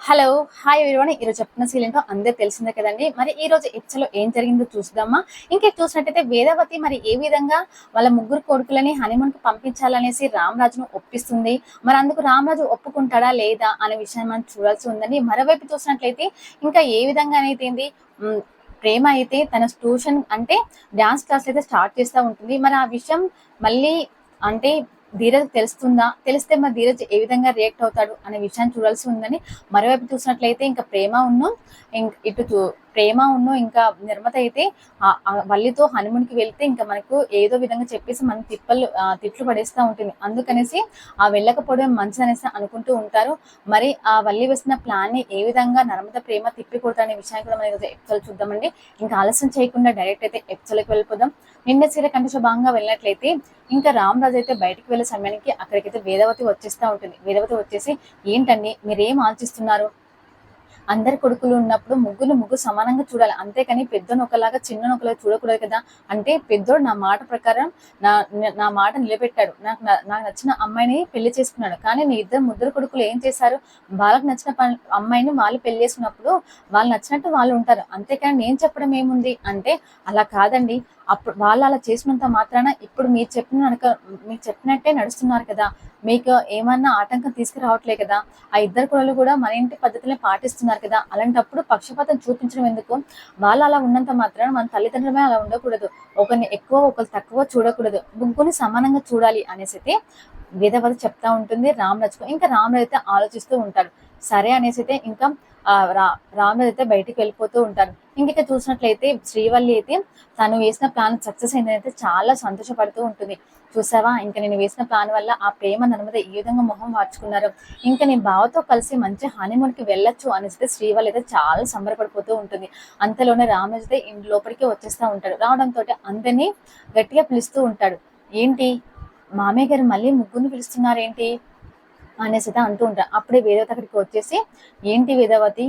Hello! Hi everyone. ఈరోజు చెప్తున్న సీరియలేంటో అందరికి తెలిసిందే కదండీ! మరి ఈరోజు ఎపిసోడ్‌లో ఏం జరిగిందో చూద్దామా? ఇంకా చూసినట్టయితే వేదవతి మరి ఏ విధంగా వాళ్ళ ముగ్గురు కొడుకులని హనీమూన్‌కి పంపించాలనేసి రామరాజును ఒప్పిస్తుంది. మరి అందుకు రామరాజు ఒప్పుకుంటాడా? లేదా? అనే విషయాన్ని మనం చూడాల్సి ఉందండి. మరోవైపు చూసినట్లయితే ఇంకా ఏ విధంగా అయితే ప్రేమ అయితే తన ట్యూషన్ అంటే డాన్స్ క్లాస్ అయితే స్టార్ట్ చేస్తా ఉంటుంది. మరి ఆ విషయం మళ్ళీ అంటే ధీరజ్ తెలుస్తుందా? తెలిస్తే మరి ధీరజ్ ఏ విధంగా రియాక్ట్ అవుతాడు అనే విషయాన్ని చూడాల్సి ఉందని మరోవైపు చూసినట్లయితే ఇంకా ప్రేమ ఇంకా నిర్మత అయితే వల్లితో హనీమూన్‌కి వెళ్తే ఇంకా మనకు ఏదో విధంగా చెప్పేసి మన తిట్లు పడేస్తా ఉంటుంది. అందుకనేసి వెళ్ళకపోవడం మంచిదనేసి అనుకుంటూ ఉంటారు. మరి ఆ వల్లి వేసిన ప్లాన్‌ని ఏ విధంగా నర్మద ప్రేమ తిప్పికొడతారనే విషయాన్ని కూడా మనం ఈరోజు ఎపిసోడ్‌లో చూద్దామండి. ఇంకా ఆలస్యం చేయకుండా డైరెక్ట్ అయితే ఎపిసోడ్‌లోకి వెళ్ళిపోదాం. నిన్న సీరియల్ కంటిన్యూషన్ భాగంగా వెళ్ళినట్లయితే ఇంకా రామరాజు అయితే బయటికి వెళ్ళే సమయానికి అక్కడికైతే వేదవతి వచ్చేస్తా ఉంటుంది. వేదవతి వచ్చేసి, ఏంటండి మీరేం ఆలోచిస్తున్నారు? అందరి కొడుకులు ఉన్నప్పుడు ముగ్గురు సమానంగా చూడాలి. అంతేకాని పెద్దోని ఒకలాగా చిన్నోని ఒకలాగా చూడకూడదు కదా! అంటే పెద్దోడు నా మాట ప్రకారం నా నా మాట నిలబెట్టాడు. నాకు నచ్చిన అమ్మాయిని పెళ్లి చేసుకున్నాడు. కానీ మీ ముగ్గురు కొడుకులు ఏం చేశారు? వాళ్ళకి నచ్చిన అమ్మాయిని వాళ్ళు పెళ్లి చేసుకున్నప్పుడు వాళ్ళు నచ్చినట్టు వాళ్ళు ఉంటారు. అంతేకాని నేను చెప్పడం ఏముంది అంటే, అలా కాదండి. అప్పుడు వాళ్ళు అలా చేసినంత మాత్రాన ఇప్పుడు మీరు చెప్పినట్టే నడుస్తున్నారు కదా! మీకు ఏమన్నా ఆటంకం తీసుకురావట్లే కదా! ఆ ఇద్దరు కోడళ్ళు కూడా మన ఇంటి పద్ధతులనే పాటిస్తున్నారు కదా! అలాంటప్పుడు పక్షపాతం చూపించడం ఎందుకు? వాళ్ళు అలా ఉన్నంత మాత్రాన మన తల్లిదండ్రులమే అలా ఉండకూడదు. ఒకరిని ఎక్కువ, ఒకరు తక్కువ చూడకూడదు. ముగ్గురిని సమానంగా చూడాలి అనేసైతే వేదవతి చెప్తా ఉంటుంది రామరాజుకు. ఇంకా రామరాజు అయితే ఆలోచిస్తూ ఉంటాడు. సరే అనేసైతే ఇంకా రామరాజు అయితే బయటికి వెళ్ళిపోతూ ఉంటారు. ఇంక చూసినట్లయితే శ్రీవల్లి అయితే తను వేసిన ప్లాన్ సక్సెస్ అయిందనైతే చాలా సంతోషపడుతూ ఉంటుంది. చూసావా, ఇంకా నేను వేసిన ప్లాన్ వల్ల ఆ ప్రేమ నర్మద ఈ విధంగా మొహం మార్చుకున్నారు. ఇంకా నేను బావతో కలిసి మంచి హనీమూన్‌కి వెళ్ళొచ్చు అనేసి శ్రీవల్లి అయితే చాలా సంబరపడిపోతూ ఉంటుంది. అంతలోనే రామరాజు అయితే ఇంటి లోపలికి వచ్చేస్తా ఉంటాడు. రావడంతో అందరినీ గట్టిగా పిలుస్తూ ఉంటాడు. ఏంటి మామయ్య గారు మళ్ళీ ముగ్గురిని పిలుస్తున్నారేంటి అనేసి అంటూ ఉంటారు. అప్పుడే వేదవతి అక్కడికి వచ్చేసి, ఏంటి వేదవతి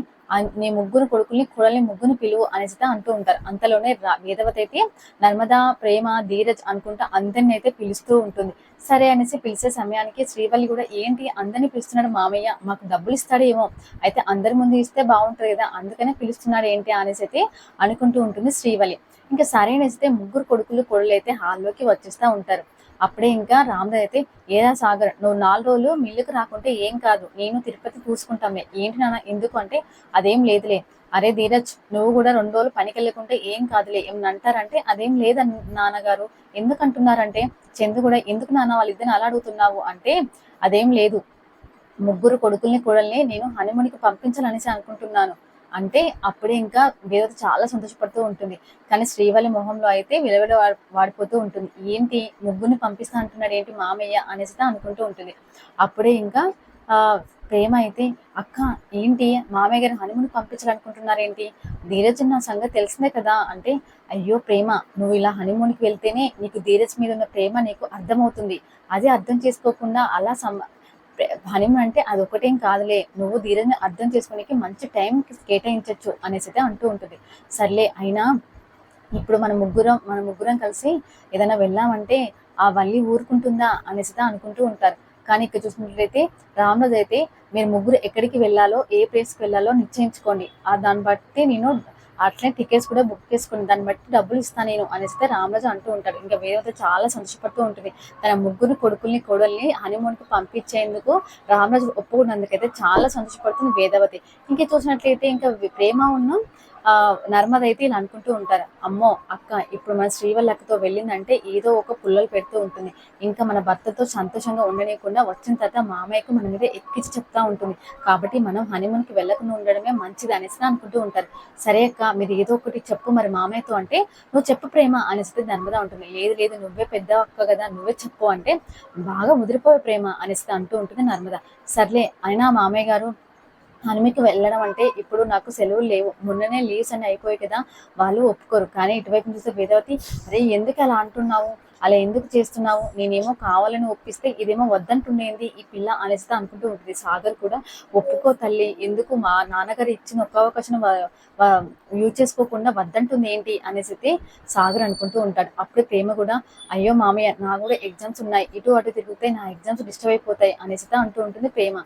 నీ ముగ్గురు కొడుకుల్ని కోడల్ని ముగ్గురిని పిలువు అనేసి అంటూ ఉంటారు. అంతలోనే వేదవతి అయితే నర్మద, ప్రేమ, ధీరజ్ అనుకుంటా అందరిని అయితే పిలుస్తూ ఉంటుంది. సరే అనేసి పిలిచే సమయానికి శ్రీవల్లి కూడా, ఏంటి అందరినీ పిలుస్తున్నాడు మామయ్య, మాకు డబ్బులు ఇస్తాడో ఏమో, అయితే అందరి ముందు ఇస్తే బాగుంటుంది కదా, అందుకనే పిలుస్తున్నాడు ఏంటి అనేసి అయితే అనుకుంటూ ఉంటుంది శ్రీవల్లి. ఇంకా సరే అనేసి ముగ్గురు కొడుకులు కోడలు అయితే హాల్లోకి వచ్చేస్తా ఉంటారు. అప్పుడే ఇంకా రామరాజు అయితే, ఏరా సాగర్, నువ్వు 4 రోజులు మిల్లుకు రాకుంటే ఏం కాదు, నేను తిరుపతి చూసుకుంటామే. ఏంటి నాన్న ఎందుకు అంటే, అదేం లేదులే. అరే ధీరజ్, నువ్వు కూడా 2 రోజులు పనికి వెళ్ళకుంటే ఏం కాదులే, ఏమన్నా అంటారంటే, అదేం లేదు నాన్నగారు. ఎందుకు అంటున్నారంటే, చందు కూడా, ఎందుకు నాన్న వాళ్ళిద్దరిని అలా అడుగుతున్నావు అంటే, అదేం లేదు, ముగ్గురు కొడుకుల్ని కోడల్ని నేను హనీమూన్‌కి పంపించాలనేసి అనుకుంటున్నాను అంటే, అప్పుడే ఇంకా వేదవతి చాలా సంతోషపడుతూ ఉంటుంది. కానీ శ్రీవల్లి మొహంలో అయితే విలవిల వాడిపోతూ ఉంటుంది. ఏంటి ముగ్గురిని పంపిస్తా అంటున్నాడు ఏంటి మామయ్య అనేసి అనుకుంటూ ఉంటుంది. అప్పుడే ఇంకా ప్రేమ అయితే, అక్క ఏంటి మామయ్య గారు హనీమూన్‌కి పంపించాలనుకుంటున్నారేంటి? ధీరజ్ నా సంగతి తెలిసిందే కదా అంటే, అయ్యో ప్రేమ, నువ్వు ఇలా హనీమూన్‌కి వెళ్తేనే నీకు ధీరజ్ మీద ఉన్న ప్రేమ నీకు అర్థమవుతుంది. అదే అర్థం చేసుకోకుండా అలా హనీమూన్ అంటే అదొకటేం కాదులే, నువ్వు ధీరజ్‌ని అర్థం చేసుకోనికి మంచి టైం కేటాయించొచ్చు అనేసి అయితే అంటూ ఉంటుంది. సర్లే, అయినా ఇప్పుడు మన ముగ్గురం కలిసి ఏదైనా వెళ్ళామంటే ఆ వల్లి ఊరుకుంటుందా అనేసి అనుకుంటూ ఉంటారు. కానీ ఇక్కడ చూసినట్లయితే రామరాజు అయితే, మీరు ముగ్గురు ఎక్కడికి వెళ్ళాలో, ఏ ప్లేస్కి వెళ్ళాలో నిశ్చయించుకోండి, దాన్ని బట్టి నేను అట్లనే టికెట్స్ కూడా బుక్ చేసుకోండి, దాన్ని బట్టి డబ్బులు ఇస్తాను నేను అనేసి రామరాజు అంటూ ఉంటాడు. ఇంకా వేదవతి చాలా సంతోషపడుతూ ఉంటుంది. తన ముగ్గురు కొడుకుల్ని కోడల్ని హనీమూన్‌కి పంపించేందుకు రామరాజు ఒప్పుకున్నందుకైతే చాలా సంతోషపడుతుంది వేదవతి. ఇంకా చూసినట్లయితే ఇంకా ప్రేమ నర్మద అయితే ఇలా అనుకుంటూ ఉంటారు. అమ్మో అక్క, ఇప్పుడు మన శ్రీవల్లి అక్కతో వెళ్ళిందంటే ఏదో ఒక పుల్లలు పెడుతూ ఉంటుంది. ఇంకా మన భర్తతో సంతోషంగా ఉండలేకుండా వచ్చిన తర్వాత మామయ్యకు మన మీద ఎక్కించి చెప్తా ఉంటుంది. కాబట్టి మనం హనీమూన్‌కి వెళ్ళకుండా ఉండడమే మంచిది అనేసి అనుకుంటూ ఉంటారు. సరే అక్క, మీరు ఏదో ఒకటి చెప్పు మరి మామయ్యతో అంటే, నువ్వు చెప్పు ప్రేమ అనేసి నర్మద ఉంటుంది. లేదు లేదు, నువ్వే పెద్ద అక్క కదా, నువ్వే చెప్పు అంటే, బాగా ముదిరిపోయే ప్రేమ అనేసి అంటూ ఉంటుంది నర్మద. సర్లే, అయినా మామయ్య గారు హనుమకి వెళ్ళడం అంటే ఇప్పుడు నాకు సెలవులు లేవు, మొన్ననే లీవ్స్ అన్ని అయిపోయాయి కదా, వాళ్ళు ఒప్పుకోరు. కానీ ఇటువైపు చూస్తే వేదవతి, అరే ఎందుకు అలా అంటున్నావు, అలా ఎందుకు చేస్తున్నావు, నేనేమో కావాలని ఒప్పిస్తే ఇదేమో వద్దంటుండేంది ఈ పిల్ల అనేసి అనుకుంటూ ఉంటుంది. సాగర్ కూడా, ఒప్పుకో తల్లి, ఎందుకు మా నాన్నగారు ఇచ్చిన ఒక్క అవకాశం యూజ్ చేసుకోకుండా వద్దంటుంది ఏంటి అనేసి సాగర్ అనుకుంటూ ఉంటాడు. అప్పుడే ప్రేమ కూడా, అయ్యో మామయ్య, నా కూడా ఎగ్జామ్స్ ఉన్నాయి, ఇటు అటు తిరిగితే నా ఎగ్జామ్స్ డిస్టర్బ్ అయిపోతాయి అనేసి అంటూ ఉంటుంది ప్రేమ.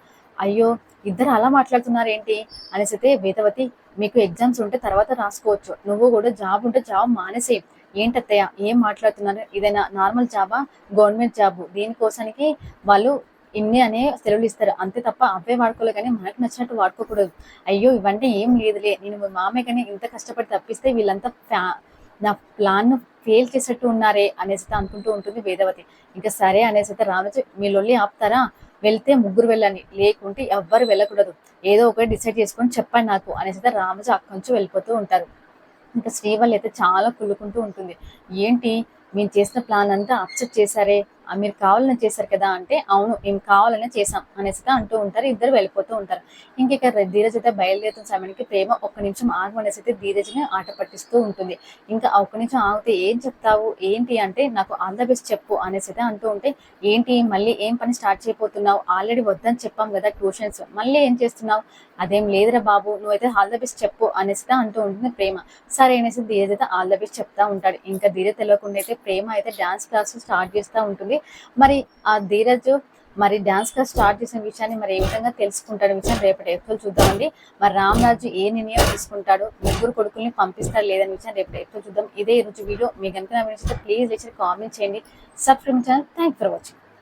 అయ్యో ఇద్దరు అలా మాట్లాడుతున్నారు ఏంటి అనేసి అయితే వేదవతి, మీకు ఎగ్జామ్స్ ఉంటే తర్వాత రాసుకోవచ్చు, నువ్వు కూడా జాబ్ ఉంటే జాబ్ మానేసే. ఏంటత్తయ్య ఏం మాట్లాడుతున్నారు, ఇదైనా నార్మల్ జాబా, గవర్నమెంట్ జాబ్, దీనికోసానికి వాళ్ళు ఇన్ని అనే సెలవులు ఇస్తారు అంతే తప్ప అవే వాడుకోలే, కానీ మనకు నచ్చినట్టు వాడుకోకూడదు. అయ్యో ఇవంటే ఏం లేదులే, నేను మా మామయ్య కానీ ఇంత కష్టపడి తప్పిస్తే వీళ్ళంతా నా ప్లాన్ ను ఫెయిల్ చేసేట్టు ఉన్నారే అనేసి అనుకుంటూ ఉంటుంది వేదవతి. ఇంకా సరే అనేసి అయితే రామరాజు, మీ లొల్లి ఆపుతారా, వెళ్తే ముగ్గురు వెళ్ళండి, లేకుంటే ఎవ్వరు వెళ్ళకూడదు, ఏదో ఒకటి డిసైడ్ చేసుకొని చెప్పండి నాకు అనేసి అయితే రామరాజు అక్కడి నుంచి వెళ్ళిపోతూ ఉంటారు. ఇంకా శ్రీవల్లి అయితే చాలా కుళ్ళుకుంటూ ఉంటుంది. ఏంటి మేము చేసిన ప్లాన్ అంతా అప్సెట్ చేశారే, మీరు కావాలని చేశారు కదా అంటే, అవును మేము కావాలనే చేసాం అనేసి అంటూ ఉంటారు. ఇద్దరు వెళ్ళిపోతూ ఉంటారు. ఇంక ధీరజ్ అయితే బయలుదేరుతున్న సమయానికి ప్రేమ ఒక్క నిమిషం ఆగమనేసి అయితే ధీరజ్ని ఆట పట్టిస్తూ ఉంటుంది. ఇంకా ఒక్క నిమిషం ఆగితే ఏం చెప్తావు ఏంటి అంటే, నాకు ఆల్ ద బెస్ట్ చెప్పు అనేసి అయితే అంటూ ఉంటే, ఏంటి మళ్ళీ ఏం పని స్టార్ట్ చేయబోతున్నావు, ఆల్రెడీ వద్దని చెప్పాం కదా ట్యూషన్స్, మళ్ళీ ఏం చేస్తున్నావు, అదేం లేదురా బాబు, నువ్వైతే ఆల్ ద బెస్ట్ చెప్పు అనేసి అంటూ ఉంటుంది ప్రేమ. సరే అనేసి ధీరజ్ అయితే ఆల్ ద బెస్ట్ చెప్తా ఉంటాడు. ఇంకా ధీరజ్ తెలియకుండా అయితే ప్రేమ అయితే డాన్స్ క్లాస్ స్టార్ట్ చేస్తూ ఉంటుంది. మరి ఆ ధీరజ్ మరి డాన్స్ క్లాస్ స్టార్ట్ చేసిన విషయాన్ని మరి ఏ విధంగా తెలుసుకుంటాడు విషయం రేపటి ఎపిసోడ్ చూద్దామండి. మరి రామరాజు ఏ నిర్ణయం తీసుకుంటాడు, ముగ్గురు కొడుకుల్ని పంపిస్తాడు లేదని విషయం రేపటి ఎపిసోడ్ చూద్దాం. ఇదే ఈరోజు వీడియో మీకు కనుక నచ్చితే ప్లీజ్ కామెంట్ చేయండి, subscribe channel. Thank for watching.